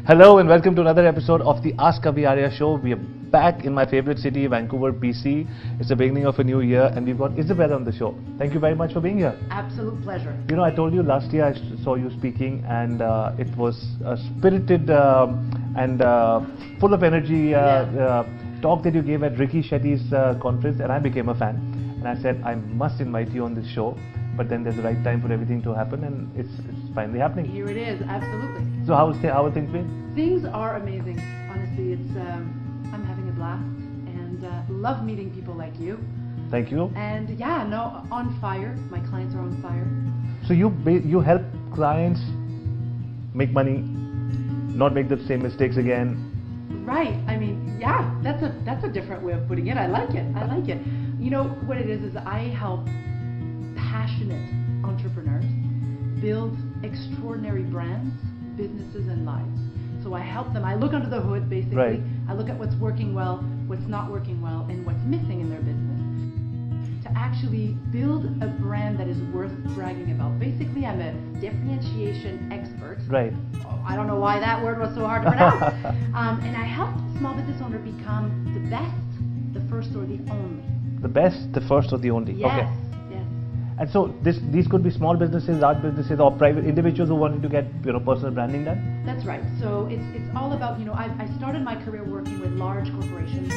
Hello and welcome to another episode of the Ask Avi Arya show. We are back in my favorite city, Vancouver, BC. It's the beginning of a new year and we've got Isabelle on the show. Thank you very much for being here. Absolute pleasure. You know, I told you last year I saw you speaking and it was a spirited and full of energy talk that you gave at Ricky Shetty's conference, and I became a fan. And I said, I must invite you on this show. But then there's the right time for everything to happen, and it's finally happening. Here it is, absolutely. So how are things been? Things are amazing. Honestly, it's I'm having a blast and love meeting people like you. Thank you. And yeah, no, on fire. My clients are on fire. So you help clients make money, not make the same mistakes again. Right. I mean, yeah, that's a different way of putting it. I like it. You know what it is I help passionate entrepreneurs build extraordinary brands, businesses, and lives. So I help them. I look under the hood, basically. Right. I look at what's working well, what's not working well, and what's missing in their business to actually build a brand that is worth bragging about. Basically, I'm a differentiation expert. Right. I don't know why that word was so hard to pronounce. And I help small business owners become the best, the first, or the only. The best, the first, or the only. Yes. Okay. And so these could be small businesses, large businesses, or private individuals who wanted to get personal branding done. That's right. So it's all about I started my career working with large corporations,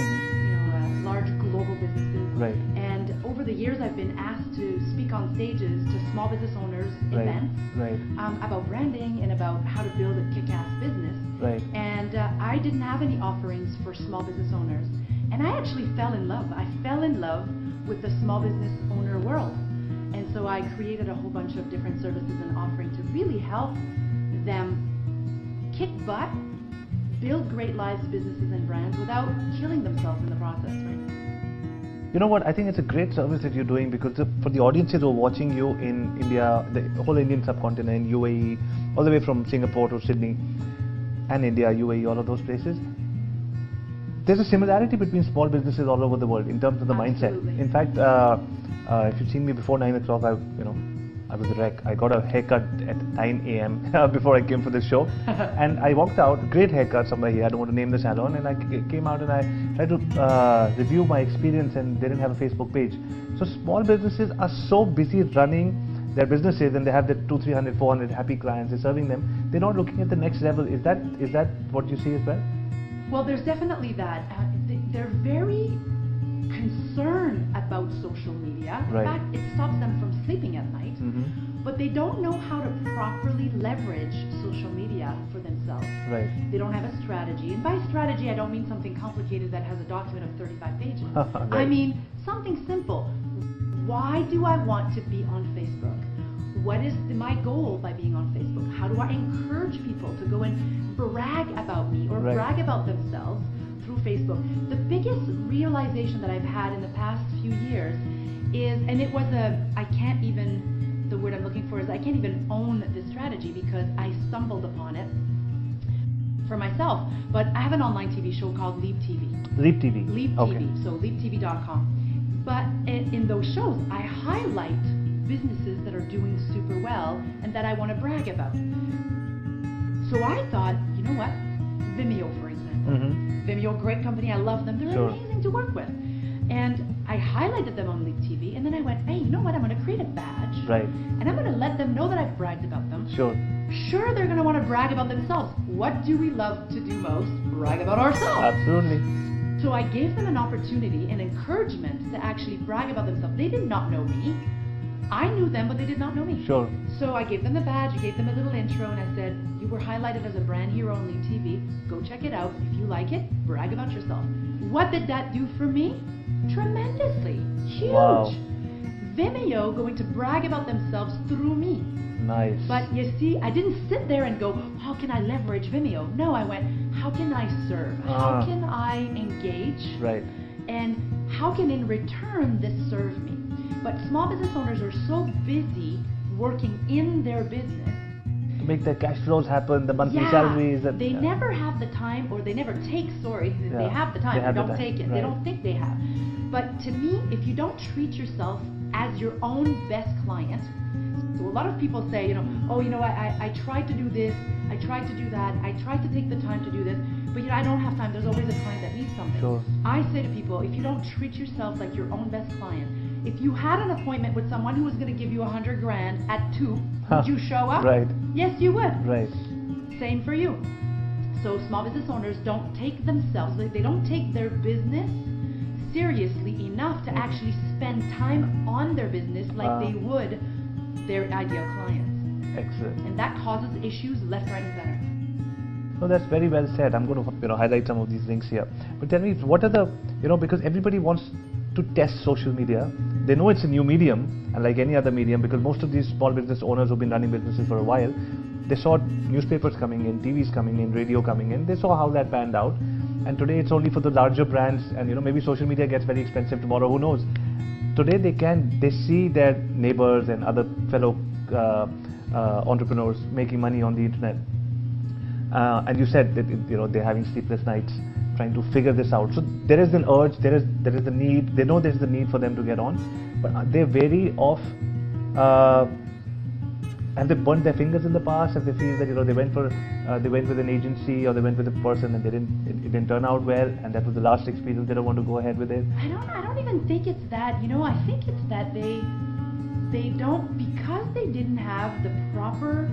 large global businesses. Right. And over the years, I've been asked to speak on stages to small business owners, events, about branding and about how to build a kick-ass business. Right. And I didn't have any offerings for small business owners, and I actually fell in love. I fell in love with the small business owner world. And so I created a whole bunch of different services and offerings to really help them kick butt, build great lives, businesses, and brands without killing themselves in the process, right? You know what? I think it's a great service that you're doing, because for the audiences who are watching you in India, the whole Indian subcontinent, UAE, all the way from Singapore to Sydney, and India, UAE, all of those places, there's a similarity between small businesses all over the world in terms of the Absolutely. mindset. In fact, if you've seen me before 9 o'clock, I was a wreck. I got a haircut at 9 a.m. before I came for this show. And I walked out, great haircut somewhere here, I don't want to name the salon, and I came out and I tried to review my experience, and they didn't have a Facebook page. So small businesses are so busy running their businesses, and they have their 200, 300, 400 happy clients, they're serving them. They're not looking at the next level. Is that what you see as well? Well, there's definitely that. They're very concerned about social media. In fact, it stops them from sleeping at night. Mm-hmm. But they don't know how to properly leverage social media for themselves. Right. They don't have a strategy. And by strategy, I don't mean something complicated that has a document of 35 pages. Right. I mean something simple. Why do I want to be on Facebook? What is my goal by being on Facebook? How do I encourage people to go and brag about me or brag about themselves through Facebook? The biggest realization that I've had in the past few years is, and it was the word I'm looking for is I can't even own this strategy because I stumbled upon it for myself. But I have an online TV show called Leap TV. Leap TV. Leap TV, so leaptv.com. But in those shows, I highlight businesses that are doing super well and that I want to brag about. So I thought, you know what? Vimeo, for example. Mm-hmm. Vimeo, great company, I love them. They're amazing to work with. And I highlighted them on Leap TV, and then I went, hey, you know what? I'm going to create a badge. Right. And I'm going to let them know that I've bragged about them. Sure. Sure, they're going to want to brag about themselves. What do we love to do most? Brag about ourselves. Absolutely. So I gave them an opportunity and encouragement to actually brag about themselves. They did not know me. I knew them, but they did not know me. Sure. So I gave them the badge, I gave them a little intro, and I said, you were highlighted as a brand hero on Leap TV. Go check it out. If you like it, brag about yourself. What did that do for me? Tremendously. Huge. Wow. Vimeo going to brag about themselves through me. Nice. But you see, I didn't sit there and go, how can I leverage Vimeo? No, I went, how can I serve? How can I engage? Right. And how can in return this serve me? But small business owners are so busy working in their business to make their cash flows happen, the monthly salaries. They never have the time, or they never take, they have the time, they don't take it. Right. They don't think they have. But to me, if you don't treat yourself as your own best client, So a lot of people say, oh, I tried to do this, I tried to do that, I tried to take the time to do this, but I don't have time. There's always a client that needs something. Sure. I say to people, if you don't treat yourself like your own best client, if you had an appointment with someone who was going to give you $100,000 at 2, would you show up? Right. Yes, you would. Right. Same for you. So small business owners don't take themselves, they don't take their business seriously enough to actually spend time on their business like they would their ideal clients. Excellent. And that causes issues left, right, and center. No, that's very well said. I'm going to highlight some of these things here. But tell me, what are the, because everybody wants to test social media. They know it's a new medium, and like any other medium, because most of these small business owners who've been running businesses for a while, they saw newspapers coming in, TVs coming in, radio coming in. They saw how that panned out. And today it's only for the larger brands, and maybe social media gets very expensive tomorrow, who knows. Today they see their neighbors and other fellow entrepreneurs making money on the internet. And you said that they're having sleepless nights trying to figure this out. So there is an urge, there is the need. They know there is the need for them to get on, but they're wary of. Have they burnt their fingers in the past? Have they feel that they went with an agency or they went with a person and it didn't turn out well, and that was the last experience, they don't want to go ahead with it? I don't even think it's that. I think it's that they don't, because they didn't have the proper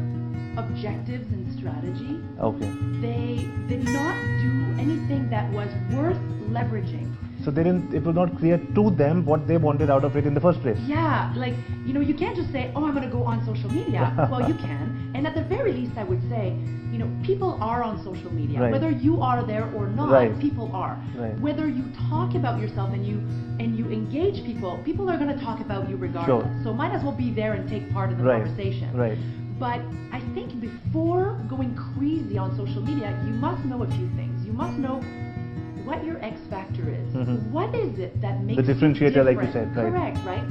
objectives and strategy. Okay. They did not do anything that was worth leveraging. So it was not clear to them what they wanted out of it in the first place. Yeah, you can't just say, oh, I'm going to go on social media. Well, you can. And at the very least, I would say, people are on social media. Right. Whether you are there or not, right. people are. Right. Whether you talk about yourself and you engage people are going to talk about you regardless. Sure. So might as well be there and take part in the right. conversation. Right. But I think before going crazy on social media, you must know a few things. You must know what your X factor is. Mm-hmm. What is it that makes the differentiator, you like you said, right? Correct, right?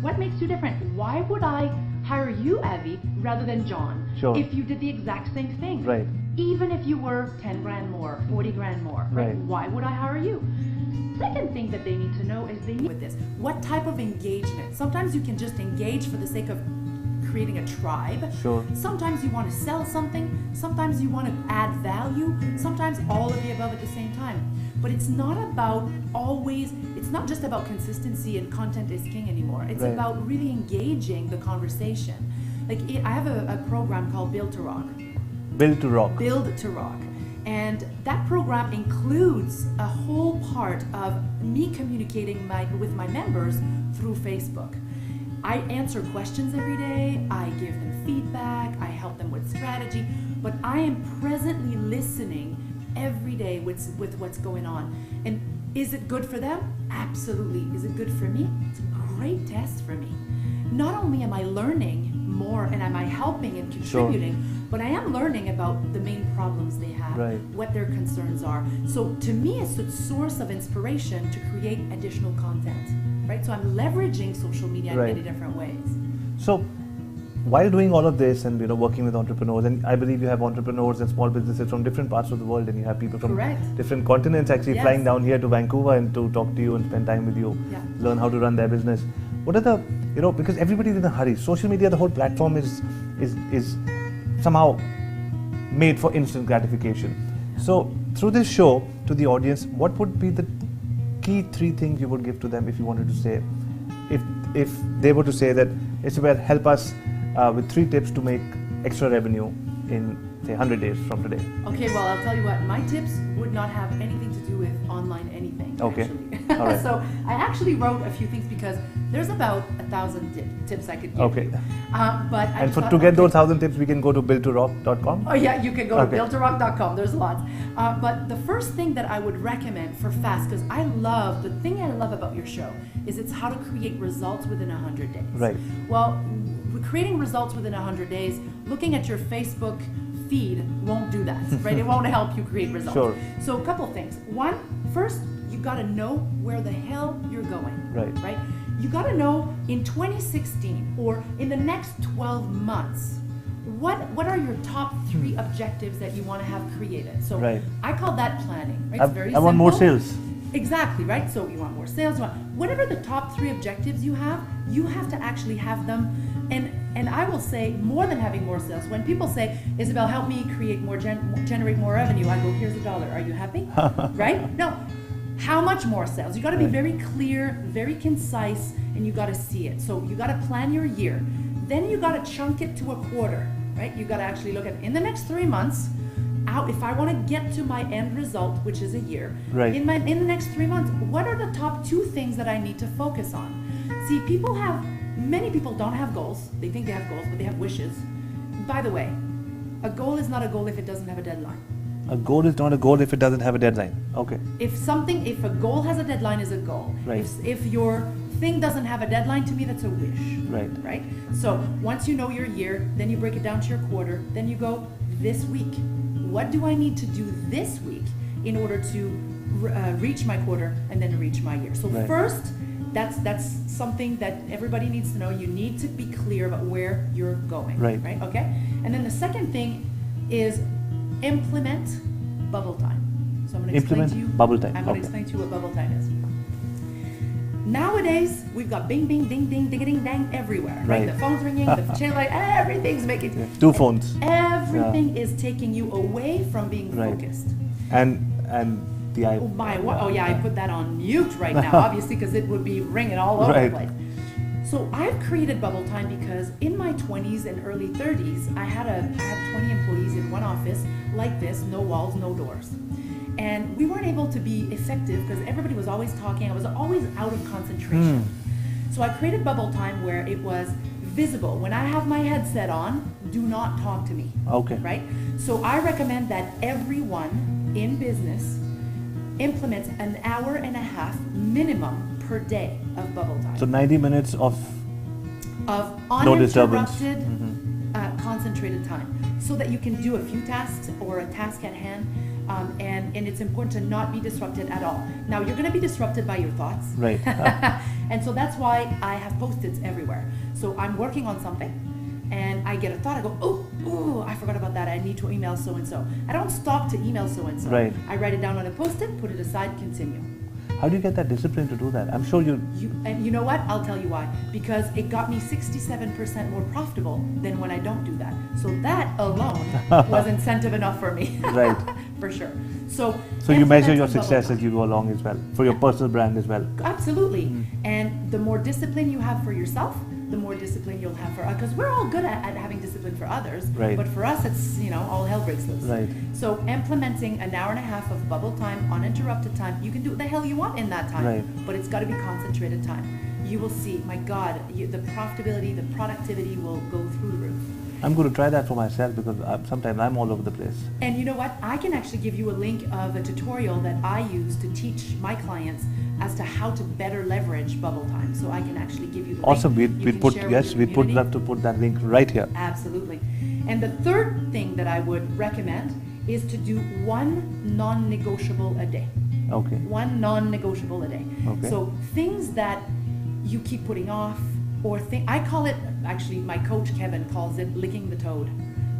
What makes you different? Why would I hire you, Avi, rather than John? Sure. If you did the exact same thing. Right. Even if you were 10 grand more, 40 grand more, right? Why would I hire you? Second thing that they need to know is they need with this. What type of engagement? Sometimes you can just engage for the sake of creating a tribe. Sure. Sometimes you want to sell something. Sometimes you want to add value. Sometimes all of the above at the same time. But it's not just about consistency and content is king anymore. It's right. about really engaging the conversation. I have a program called Build to Rock. Build to Rock. Build to Rock. And that program includes a whole part of me communicating with my members through Facebook. I answer questions every day, I give them feedback, I help them with strategy, but I am presently listening every day with what's going on. And is it good for them? Absolutely. Is it good for me? It's a great test for me. Not only am I learning more and am I helping and contributing, sure. but I am learning about the main problems they have, right. what their concerns are. So to me, it's a source of inspiration to create additional content, right? So I'm leveraging social media right. in many different ways. So while doing all of this and working with entrepreneurs, and I believe you have entrepreneurs and small businesses from different parts of the world, and you have people from Correct. different continents actually yes. flying down here to Vancouver and to talk to you and spend time with you, yeah. learn how to run their business. What are the, because everybody's in a hurry. Social media, the whole platform is somehow made for instant gratification. So through this show to the audience, what would be the key 3 things you would give to them if you wanted to say, if they were to say that, Isabelle, help us with 3 tips to make extra revenue in, say, 100 days from today? Okay, well, I'll tell you what, my tips would not have anything to do with online anything, okay. actually. All right. So I actually wrote a few things because there's about 1,000 tips I could give okay. you. But to get those 1,000 tips, we can go to buildtorock.com? Oh yeah, you can go okay. to buildtorock.com, there's lots. But the first thing that I would recommend for fast, because the thing I love about your show is it's how to create results within 100 days. Right. Well, creating results within 100 days, looking at your Facebook feed won't do that, right? It won't help you create results. Sure. So a couple things. One, first, you've got to know where the hell you're going, right? You got to know in 2016 or in the next 12 months, what are your top 3 objectives that you want to have created? So right. I call that planning, right? It's very simple. I want more sales. Exactly, right? So you want more sales, whatever the top 3 objectives you have to actually have them And I will say, more than having more sales, when people say, Isabelle, help me create more, generate more revenue, I go, here's $1. Are you happy? Right? No. How much more sales? You got to be very clear, very concise, and you got to see it. So you got to plan your year. Then you got to chunk it to a quarter, right? You got to actually look at, in the next 3 months, if I want to get to my end result, which is a year, in the next 3 months, what are the top 2 things that I need to focus on? See, many people don't have goals. They think they have goals, but they have wishes. By the way, a goal is not a goal if it doesn't have a deadline. A goal is not a goal if it doesn't have a deadline. Okay. If a goal has a deadline, is a goal. Right. If your thing doesn't have a deadline, to me that's a wish. Right. Right? So once you know your year, then you break it down to your quarter, then you go, this week, what do I need to do this week in order to reach my quarter and then reach my year? So first, that's something that everybody needs to know. You need to be clear about where you're going. Right? Okay? And then the second thing is implement bubble time. So I'm going to explain to you. Bubble time. I'm going to explain to you what bubble time is. Nowadays, we've got bing, bing, ding, ding, ding, ding, dang everywhere. Right? The phone's ringing, the channel light, everything's making. 2 phones. Everything is taking you away from being focused. And the I put that on mute right now, obviously, because it would be ringing all over the place. So I've created bubble time because in my 20s and early 30s, I had 20 employees in one office like this, no walls, no doors. And we weren't able to be effective because everybody was always talking. I was always out of concentration. So I created bubble time where it was visible. When I have my headset on, do not talk to me. Okay. Right? So I recommend that everyone in business implements an hour and a half minimum per day of bubble time. So 90 minutes of uninterrupted, concentrated time, so that you can do a few tasks or a task at hand, and it's important to not be disrupted at all. Now, you're going to be disrupted by your thoughts. Right. And so that's why I have Post-its everywhere. So I'm working on something, and I get a thought, I go, oh, I forgot about that, I need to email so-and-so. I don't stop to email so-and-so. Right. I write it down on a Post-it, put it aside, continue. How do you get that discipline to do that? I'm sure and you know what? I'll tell you why. Because it got me 67% more profitable than when I don't do that. So that alone was incentive enough for me. Right. For sure. So you measure your success as you go along as well, for your personal brand as well. Absolutely. And the more discipline you have for yourself, the more discipline you'll have for us, because we're all good at having discipline for others, but for us it's, all hell breaks loose. Right. So implementing an hour and a half of bubble time, uninterrupted time, you can do what the hell you want in that time, but it's got to be concentrated time. You will see, my God, the profitability, the productivity will go through the roof. I'm going to try that for myself because sometimes I'm all over the place. And you know what? I can actually give you a link of a tutorial that I use to teach my clients as to how to better leverage bubble time. So I can actually give you the awesome. Link. We'd love to put that link right here. Absolutely. And the third thing that I would recommend is to do one non-negotiable a day. Okay. One non-negotiable a day. Okay. So things that you keep putting off, or I call it, actually my coach Kevin calls it licking the toad.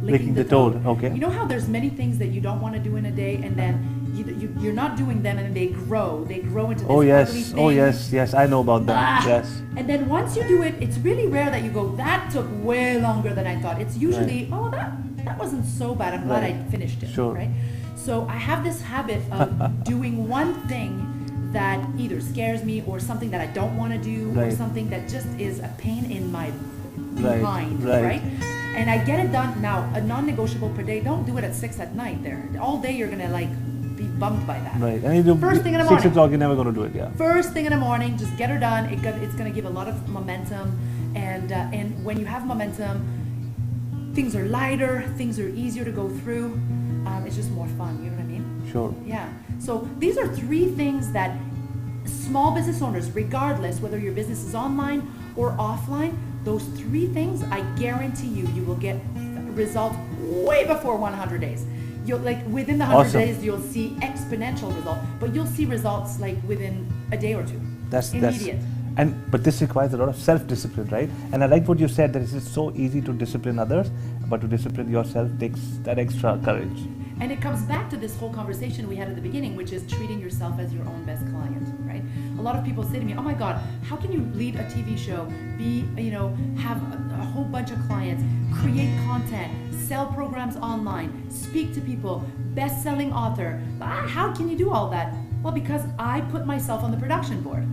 Licking the toad, okay. You know how there's many things that you don't want to do in a day, and then you're not doing them, and then they grow into this ugly thing. Oh yes, I know about that. Yes. And then once you do it, it's really rare that you go, that took way longer than I thought. It's usually, that wasn't so bad, I'm glad I finished it. Sure. Right? So I have this habit of doing one thing that either scares me or something that I don't want to do, or something that just is a pain in my behind, right? And I get it done. Now, a non-negotiable per day, don't do it at 6 at night there. All day you're going to be bummed by that. Right. And you do first thing in the morning. 6 o'clock, you're never going to do it, yeah. First thing in the morning, just get her done. It's going to give a lot of momentum. And when you have momentum, things are lighter, things are easier to go through. It's just more fun, you know what I mean? Sure. Yeah. So these are 3 things that small business owners, regardless whether your business is online or offline, those 3 things, I guarantee you will get results way before 100 days. You'll within the 100 days, you'll see exponential results, but you'll see results within a day or 2. That's immediate. But this requires a lot of self-discipline, right? And I like what you said, that it is so easy to discipline others, but to discipline yourself takes that extra courage. And it comes back to this whole conversation we had at the beginning, which is treating yourself as your own best client, right? A lot of people say to me, oh my God, how can you lead a TV show, have a whole bunch of clients, create content, sell programs online, speak to people, best-selling author. How can you do all that? Well, because I put myself on the production board.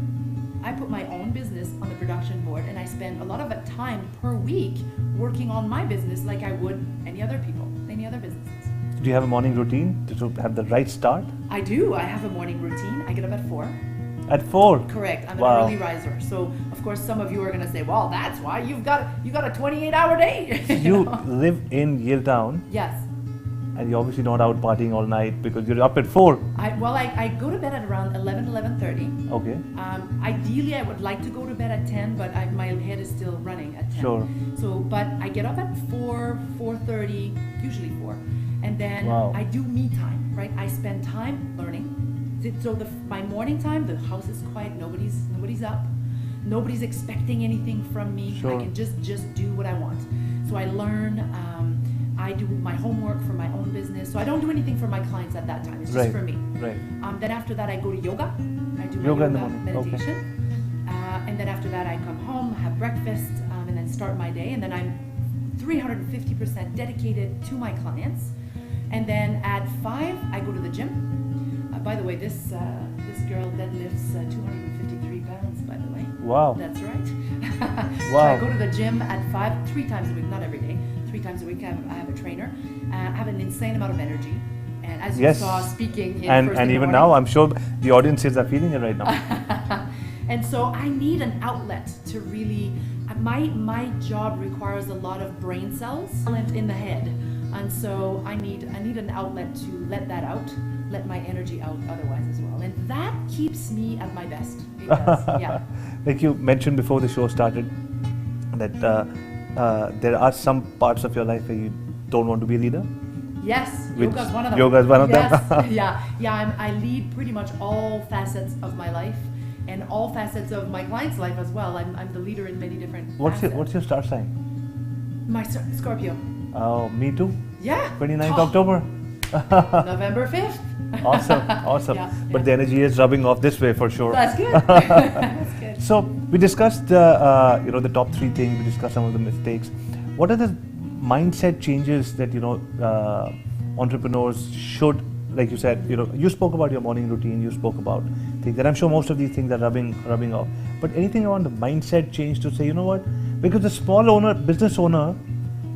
I put my own business on the production board, and I spend a lot of time per week working on my business like I would any other businesses. Do you have a morning routine to have the right start? I do. I have a morning routine. I get up at 4. At 4? Correct. I'm Wow. an early riser. So, of course, some of you are going to say, well, that's why you got a 28-hour day. You know? live in Yaletown, Yes. and you're obviously not out partying all night because you're up at 4. I go to bed at around 11:30. Okay. Ideally, I would like to go to bed at 10, but my head is still running at 10. Sure. So, but I get up at 4:30, usually 4, and then Wow. I do me time. Right? I spend time learning. So my morning time, the house is quiet. Nobody's up. Nobody's expecting anything from me. Sure. I can just do what I want. So I learn. I do my homework for my own business. So I don't do anything for my clients at that time. It's just Right. for me. Right. Then after that, I go to yoga. I do my Yoga yoga in the morning. meditation. And then after that, I come home, have breakfast, and then start my day. And then I'm 350% dedicated to my clients. And then at 5, I go to the gym. By the way, this girl deadlifts 253 pounds, by the way. Wow. That's right. So Wow. I go to the gym at 5, 3 times a week, not every day. 3 times a week, I have a trainer. I have an insane amount of energy. And as you Yes. saw speaking in And first in the even morning, now, I'm sure the audiences are feeling it right now. and so I need an outlet to really, my job requires a lot of brain cells in the head. And so I need an outlet to let that out, let my energy out otherwise as well. And that keeps me at my best. It does, yeah. Like you mentioned before the show started, that there are some parts of your life where you don't want to be a leader. Yes, Which- yoga is one of them. yoga is one of them. Yes, yeah. I lead pretty much all facets of my life and all facets of my clients' life as well. I'm the leader in many different facets. What's your star sign? My Scorpio. Oh, me too. Yeah. 29th Oh, October. November 5th. Awesome. Yeah, But yeah. the energy is rubbing off this way for sure. That's good. That's good. So we discussed the top 3 things. We discussed some of the mistakes. What are the mindset changes that entrepreneurs should, like you said, you spoke about your morning routine. You spoke about things, and I'm sure most of these things are rubbing off. But anything around the mindset change to say, you know what? Because the small business owner,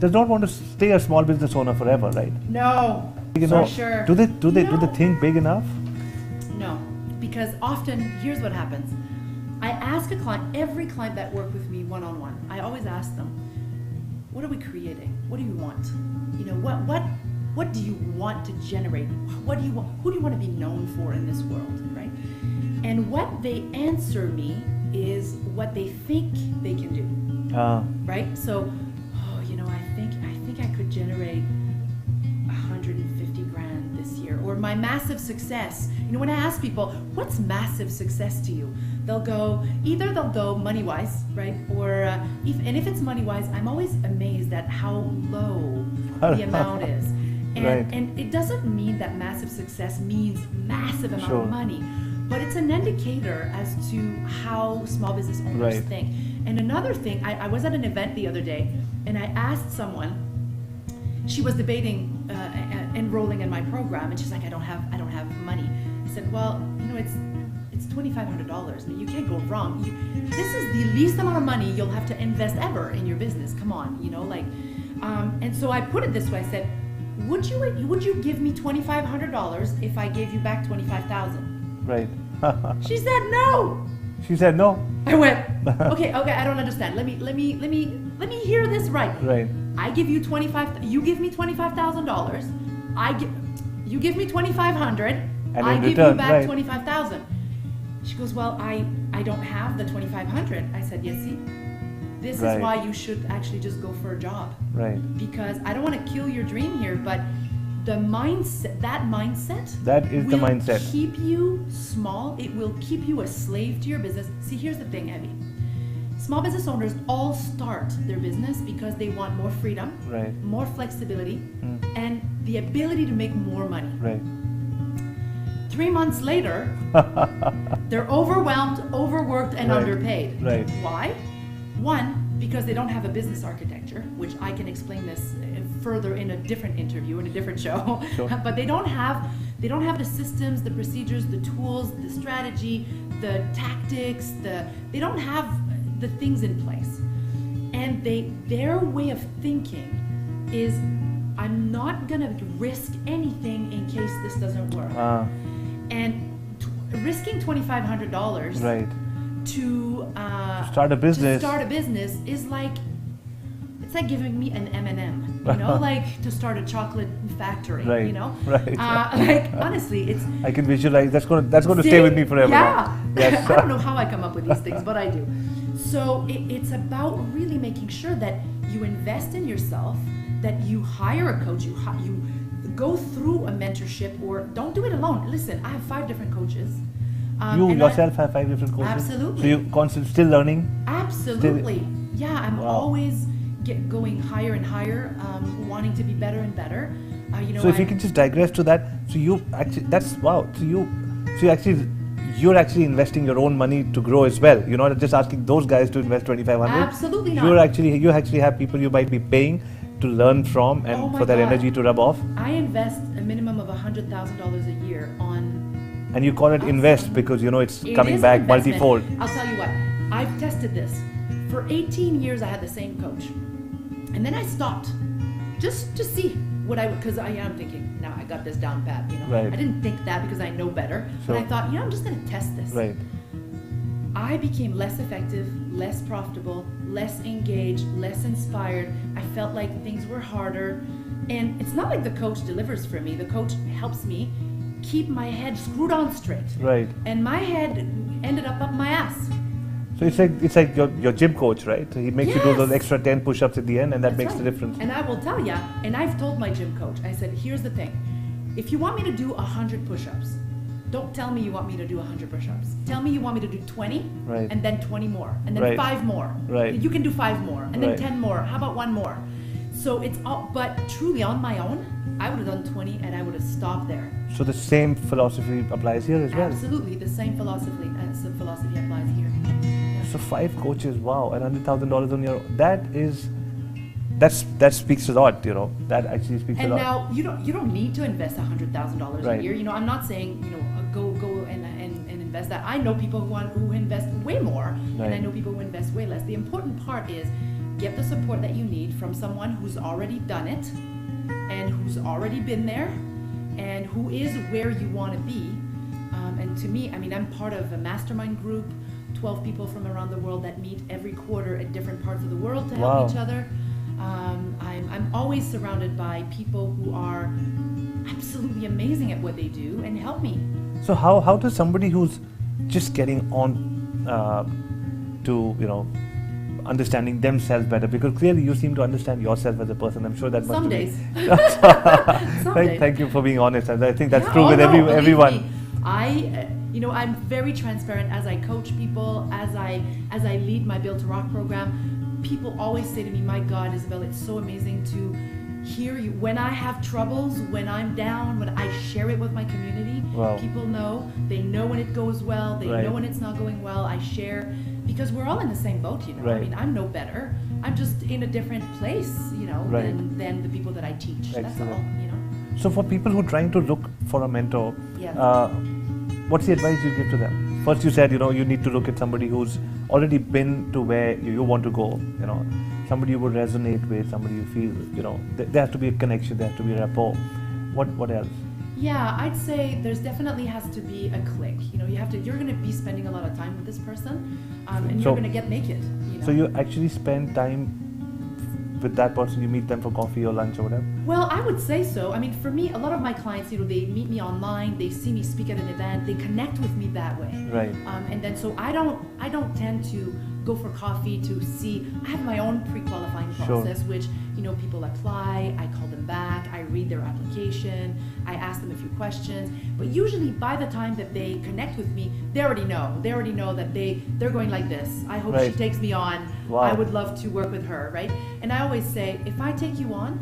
does not want to stay a small business owner forever, right? No, You for know, sure. Do they No. think big enough? No, because often, here's what happens. I ask a client, every client that works with me one-on-one, I always ask them, what are we creating? What do you want? What do you want to generate? What do you want? Who do you want to be known for in this world, right? And what they answer me is what they think they can do, right? So, I think I could generate 150 grand this year, or my massive success. When I ask people, what's massive success to you? Either they'll go money-wise, right? Or if it's money-wise, I'm always amazed at how low the amount is. And it doesn't mean that massive success means massive amount Sure. of money, but it's an indicator as to how small business owners Right. think. And another thing, I was at an event the other day, and I asked someone, she was debating enrolling in my program, and she's like, I don't have money. I said, well, it's $2,500. You can't go wrong. This is the least amount of money you'll have to invest ever in your business. Come on, and so I put it this way. I said, would you give me $2,500 if I gave you back $25,000? Right. She said no. She said no. I went, okay, I don't understand. Let me hear this right. Right. I give you you give me $25,000. You give me $2,500. And I in give return, you back right. $25,000. She goes, well, I don't have the $2,500. I said, yes, see, this Right. is why you should actually just go for a job. Right. Because I don't want to kill your dream here, but that mindset That is the will mindset. keep you small. It will keep you a slave to your business. See, here's the thing, Avi. Small business owners all start their business because they want more freedom, Right. more flexibility, and the ability to make more money. Right. 3 months later, they're overwhelmed, overworked, and underpaid. Right. Why? One, because they don't have a business architecture, which I can explain this further in a different interview, in a different show. Sure. But they don't have the systems, the procedures, the tools, the strategy, the tactics, they don't have the things in place. And their way of thinking is, I'm not gonna risk anything in case this doesn't work. And risking $2,500 right. to start a business. Is like, it's like giving me an M&M, you know, like to start a chocolate factory, right. you know. Right. Like honestly, it's. I can visualize. That's going to stay with me forever. Yeah. Yes. I don't know how I come up with these things, but I do. So it's about really making sure that you invest in yourself, that you hire a coach, you go through a mentorship, or don't do it alone. Listen, I have 5 different coaches. You yourself have 5 different coaches? Absolutely. So you're constantly still learning? Absolutely. Yeah, I'm Wow. always going higher and higher, wanting to be better and better. So if you can just digress to that, so you actually, that's wow. So you're actually investing your own money to grow as well. You're not just asking those guys to invest 2,500. Absolutely not. You actually have people you might be paying to learn from and for their energy to rub off. I invest a minimum of $100,000 a year on. And you call it invest because you know it's coming back investment. multifold. I'll tell you what, I've tested this. For 18 years I had the same coach. And then I stopped just to see what because I am thinking, now I got this down pat, you know. Right. I didn't think that because I know better. Sure. But I thought, I'm just going to test this. Right. I became less effective, less profitable, less engaged, less inspired. I felt like things were harder. And it's not like the coach delivers for me. The coach helps me keep my head screwed on straight. Right. And my head ended up my ass. So it's like your gym coach, right? So he makes you do those extra 10 push-ups at the end, and that makes the difference. And I will tell you, and I've told my gym coach, I said, here's the thing. If you want me to do 100 push-ups, don't tell me you want me to do 100 push-ups. Tell me you want me to do 20, right. and then 20 more, and then right. 5 more. Right. You can do 5 more, and then right. 10 more. How about 1 more? So it's all, but truly on my own, I would have done 20 and I would have stopped there. So the same philosophy applies here as well? Absolutely, the same philosophy applies here. Yeah. So 5 coaches, wow, and $100,000 on your own. That speaks a lot, you know. That actually speaks a lot. And now you don't need to invest $100,000 right. a year. You know, I'm not saying go and invest that. I know people who invest way more, right. and I know people who invest way less. The important part is get the support that you need from someone who's already done it, and who's already been there, and who is where you want to be. And to me, I mean, I'm part of a mastermind group, 12 people from around the world that meet every quarter at different parts of the world to help each other. I'm always surrounded by people who are absolutely amazing at what they do and help me. So how does somebody who's just getting on to, you know, understanding themselves better, because clearly you seem to understand yourself as a person. I'm sure that must Some be. days. Thank you for being honest. I think that's Yeah, true with everyone. Me. I'm very transparent as I coach people, as I lead my Build to Rock program. People always say to me, "My God, Isabelle, it's so amazing to hear you. When I have troubles, when I'm down, when I share it with my community, wow. people know. They know when it goes well. They right. know when it's not going well. I share." Because we're all in the same boat, you know. Right. I mean, I'm no better. I'm just in a different place, you know, right. than the people that I teach. Excellent. That's all, you know. So for people who are trying to look for a mentor, Yes. What's the advice you give to them? First, you said, you know, you need to look at somebody who's already been to where you want to go, you know, somebody you would resonate with, somebody you feel, you know, there has to be a connection, there has to be a rapport. What else? Yeah, I'd say there's definitely has to be a click. You know, you're going to be spending a lot of time with this person, and you're going to make it. You know? So you actually spend time with that person, you meet them for coffee or lunch or whatever? Well, I would say so. I mean, for me, a lot of my clients, you know, they meet me online, they see me speak at an event, they connect with me that way. Right. And then so I don't tend to go for coffee to see. I have my own pre-qualifying process, sure. which, you know, people apply, I call them back, I read their application, I ask them a few questions. But usually by the time that they connect with me, they already know that they're going like this. I hope right. she takes me on. Wow. I would love to work with her, right? And I always say, if I take you on,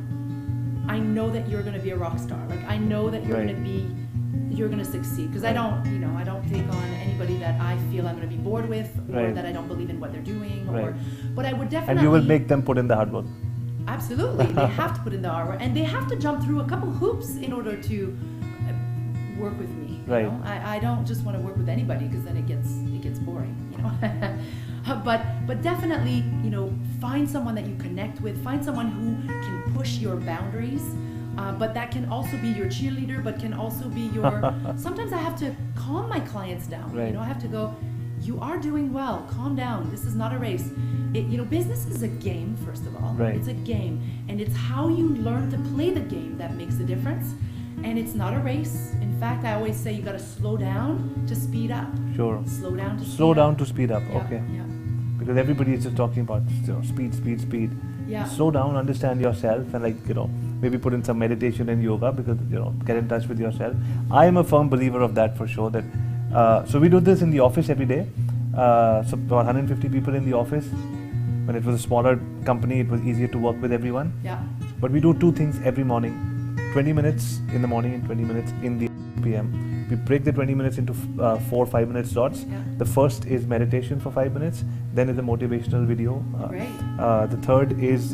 I know that you're going to be a rock star. Like, I know that you're right. going to be you're going to succeed. Because I don't take on anybody that I feel I'm going to be bored with, or that I don't believe in what they're doing, but I would definitely. And you will make them put in the hard work. Absolutely, they have to put in the hard work, and they have to jump through a couple hoops in order to work with me. Right. You know? I don't just want to work with anybody, because then it gets boring. You know. But definitely, find someone that you connect with. Find someone who can push your boundaries. But that can also be your cheerleader, but can also be your. Sometimes I have to calm my clients down. Right. I have to go, you are doing well, calm down. This is not a race. Business is a game, first of all. Right. It's a game. And it's how you learn to play the game that makes the difference. And it's not a race. In fact, I always say you got to slow down to speed up. Sure. Slow down to speed up. Slow down to speed up. Yeah, Okay. Yeah. Because everybody is just talking about speed. Yeah. Slow down, understand yourself, and maybe put in some meditation and yoga, because get in touch with yourself. I am a firm believer of that, for sure. That so we do this in the office every day. So about 150 people in the office. When it was a smaller company, it was easier to work with everyone. Yeah. But we do 2 things every morning: 20 minutes in the morning and 20 minutes in the PM. We break the 20 minutes into 4 or 5 minute slots. Yeah. The first is meditation for 5 minutes, then is a motivational video. Great. The third is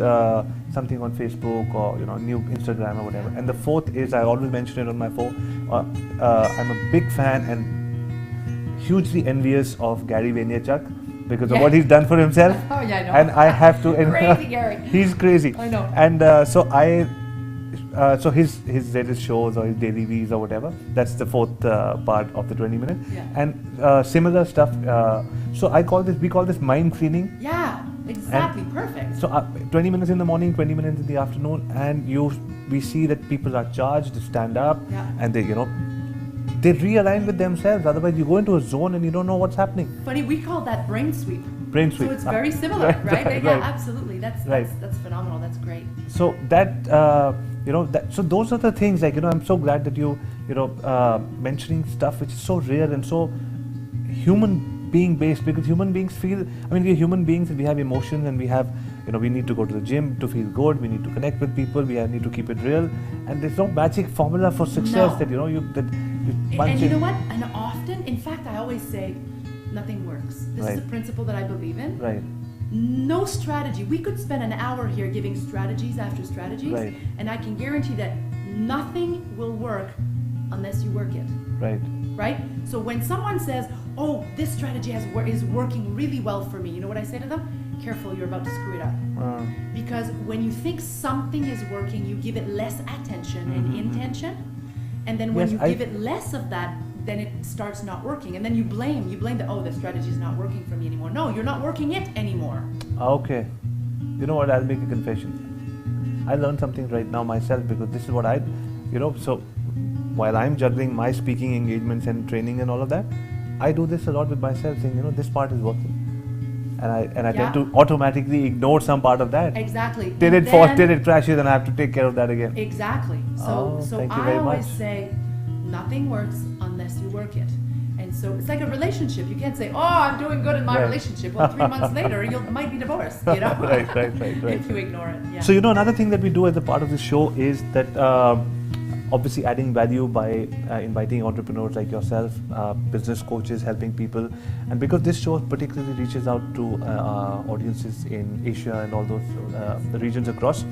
something on Facebook or new Instagram or whatever. And the fourth is, I always mention it on my phone. I'm a big fan and hugely envious of Gary Vaynerchuk, because of what he's done for himself. Oh yeah, I know. And I have to. Crazy Gary. He's crazy. I know. And so his latest shows or his daily V's or whatever, that's the fourth part of the 20 minutes. Yeah. And similar stuff. So we call this mind cleaning. Yeah, exactly. And perfect. So 20 minutes in the morning, 20 minutes in the afternoon, and we see that people are charged to stand up, and they realign with themselves. Otherwise, you go into a zone and you don't know what's happening. Funny, we call that brain sweep. Brain sweep. So it's very similar, right? Yeah, absolutely. That's phenomenal. That's great. So so those are the things. I'm so glad that you mentioning stuff which is so real and so human being based, because human beings feel. We're human beings and we have emotions, and we have we need to go to the gym to feel good. We need to connect with people. We need to keep it real. And there's no magic formula for success that you punch and you in. know what? And often, in fact, I always say, nothing works. This is a principle that I believe in. Right. No strategy. We could spend an hour here giving strategies after strategies, and I can guarantee that nothing will work unless you work it. Right. Right? So when someone says, "Oh, this strategy is working really well for me," you know what I say to them? Careful, you're about to screw it up. Because when you think something is working, you give it less attention and intention, and then when you give it less of that, then it starts not working, and then you blame that, the strategy is not working for me anymore. No, you're not working it anymore. Okay. You know what? I'll make a confession. I learned something right now myself, because this is what so while I'm juggling my speaking engagements and training and all of that, I do this a lot with myself, saying, this part is working. And I tend to automatically ignore some part of that. Exactly. Till it crashes, and I have to take care of that again. Exactly. So thank you I very always much. say, nothing works unless you work it. And so it's like a relationship. You can't say, I'm doing good in my relationship. Well, 3 months later, you might be divorced, Right. If you ignore it. Yeah. So, another thing that we do as a part of this show is that obviously adding value by inviting entrepreneurs like yourself, business coaches, helping people. And because this show particularly reaches out to audiences in Asia and all those the regions across,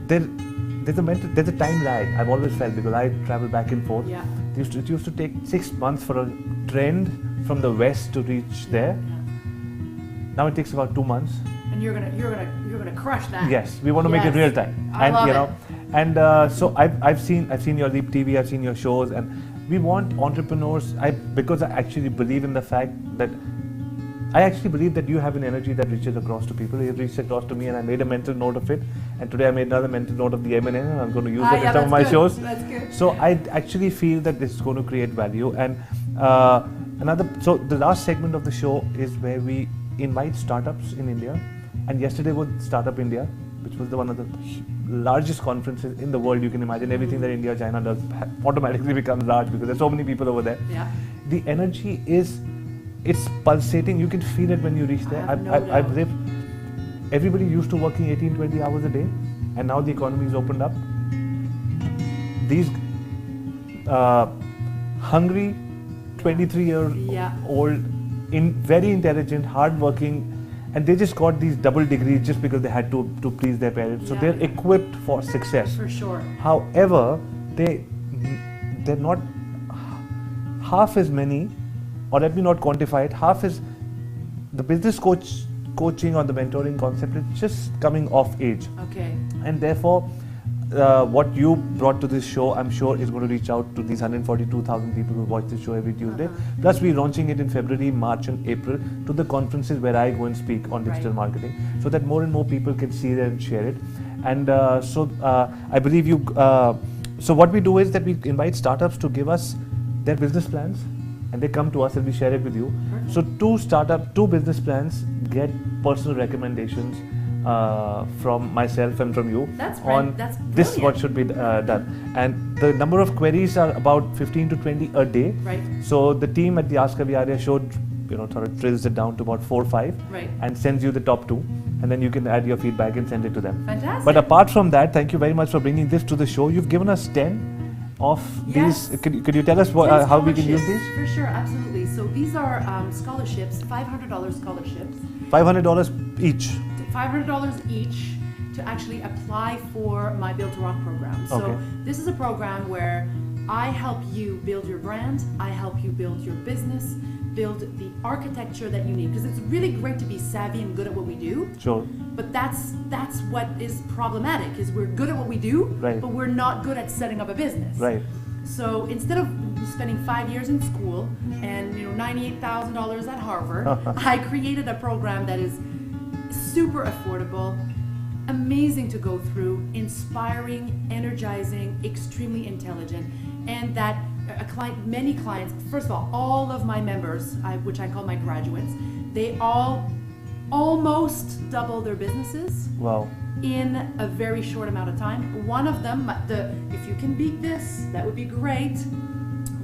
there's a time lag. I've always felt, because I travel back and forth. Yeah. It used to take 6 months for a trend from the west to reach there. Yeah. Now it takes about 2 months. And you're gonna crush that. Yes, we want to make it real time. I love it. And so I've seen your Leap TV, I've seen your shows, and we want entrepreneurs. Because I actually believe in the fact that you have an energy that reaches across to people. It reaches across to me, and I made a mental note of it. And today I made another mental note of the M&A, and I'm going to use it in some of my shows. That's good. So I actually feel that this is going to create value. And so the last segment of the show is where we invite startups in India. And yesterday was Startup India, which was one of the largest conferences in the world. You can imagine everything that India, China does automatically becomes large, because there's so many people over there. Yeah. The energy it's pulsating. You can feel it when you reach there. I've lived. Everybody used to working 18, 20 hours a day, and now the economy is opened up. hungry, 23-year-old, very intelligent, hard-working, and they just got these double degrees just because they had to please their parents. So they're equipped for success. For sure. However, they're not half as many, or let me not quantify it, half as the business coaching or the mentoring concept is just coming off age. Okay. And therefore, what you brought to this show, I'm sure is going to reach out to these 142,000 people who watch this show every Tuesday. Plus, we're launching it in February, March and April to the conferences where I go and speak on digital marketing, so that more and more people can see it and share it. And I believe you, so what we do is that we invite startups to give us their business plans, and they come to us and we share it with you. So two business plans get personal recommendations from myself and from you on this what should be done, and the number of queries are about 15 to 20 a day. Right. So the team at the Ask Avi Arya show, sort of drills it down to about 4 or 5, and sends you the top 2, and then you can add your feedback and send it to them. Fantastic. But apart from that, thank you very much for bringing this to the show. You've given us 10 of these. Could you tell us how we can use these? For sure, absolutely. So these are scholarships, $500 scholarships. $500 each. $500 each to actually apply for my Build to Rock program. So this is a program where I help you build your brand, I help you build your business, build the architecture that you need. Because it's really great to be savvy and good at what we do. Sure. But that's what is problematic, is we're good at what we do, but we're not good at setting up a business. Right. So instead of spending 5 years in school and $98,000 at Harvard, I created a program that is super affordable, amazing to go through, inspiring, energizing, extremely intelligent, and that many clients, first of all of my members, which I call my graduates, they all almost double their businesses. Wow. In a very short amount of time. One of them, if you can beat this, that would be great.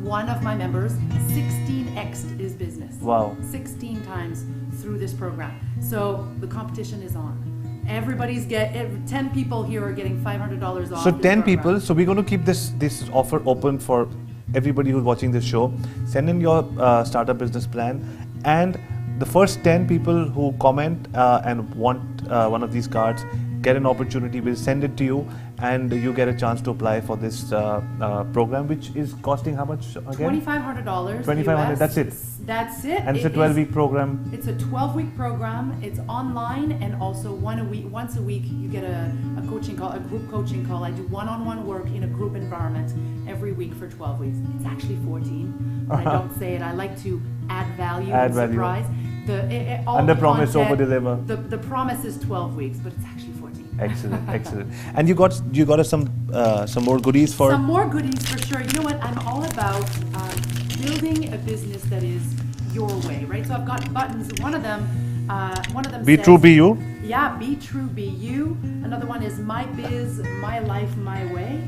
One of my members 16x'd his business. Wow. 16 times through this program. So the competition is on. 10 people here are getting $500 off. So 10 people. So we're going to keep this offer open for everybody who's watching this show. Send in your startup business plan, and the first 10 people who comment and want one of these cards get an opportunity. We'll send it to you, and you get a chance to apply for this program, which is costing how much again? $2,500. $2,500. That's it. That's it. And it's a 12-week program. It's a 12-week program. It's online, and also once a week you get a coaching call, a group coaching call. I do one-on-one work in a group environment every week for 12 weeks. It's actually 14. I don't say it. I like to add value and surprise. Under promise, over deliver. The promise is 12 weeks, but it's actually 14. Excellent, excellent. And you got us some more goodies for. Some more goodies for sure. You know what? I'm all about building a business that is your way, right? So I've got buttons. One of them Be says, true, be you. Yeah, be true, be you. Another one is my biz, my life, my way.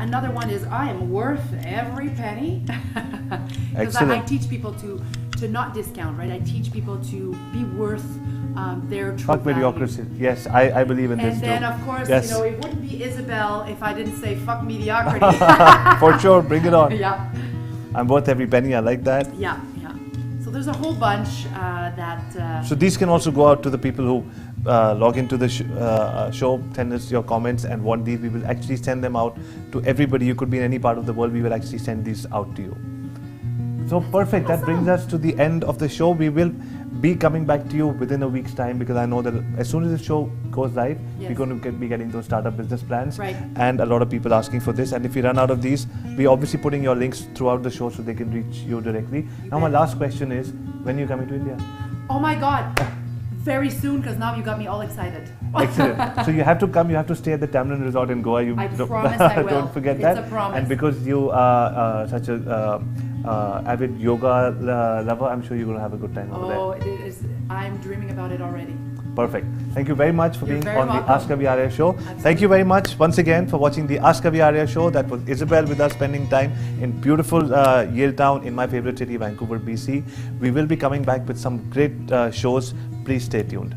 Another one is I am worth every penny. Because I teach people to not discount, right? I teach people to be worth their true Fuck value. mediocrity. Yes, I believe in this And too. then of course, yes. it wouldn't be Isabelle if I didn't say fuck mediocrity. For sure, bring it on. Yeah. I'm worth every penny, I like that. Yeah, yeah. So there's a whole bunch that... So these can also go out to the people who log into the show, send us your comments and want these. We will actually send them out to everybody. You could be in any part of the world. We will actually send these out to you. So perfect. Awesome. That brings us to the end of the show. We will be coming back to you within a week's time, because I know that as soon as the show goes live, we're going to be getting those startup business plans, and a lot of people asking for this. And if we run out of these, we're obviously putting your links throughout the show so they can reach you directly. Now my last question is, when are you coming to India? Oh my God, very soon, because now you got me all excited. Excellent. So you have to come, you have to stay at the Tamarind Resort in Goa. I promise I will. Don't forget that. It's a promise. And because you are such a avid yoga lover, I'm sure you're going to have a good time over there. Oh, it is. I'm dreaming about it already. Perfect. Thank you very much for being on welcome. the Ask Avi Arya show. Absolutely. Thank you very much once again for watching the Ask Avi Arya show. That was Isabelle with us, spending time in beautiful Yale Town in my favorite city, Vancouver, BC. We will be coming back with some great shows. Please stay tuned.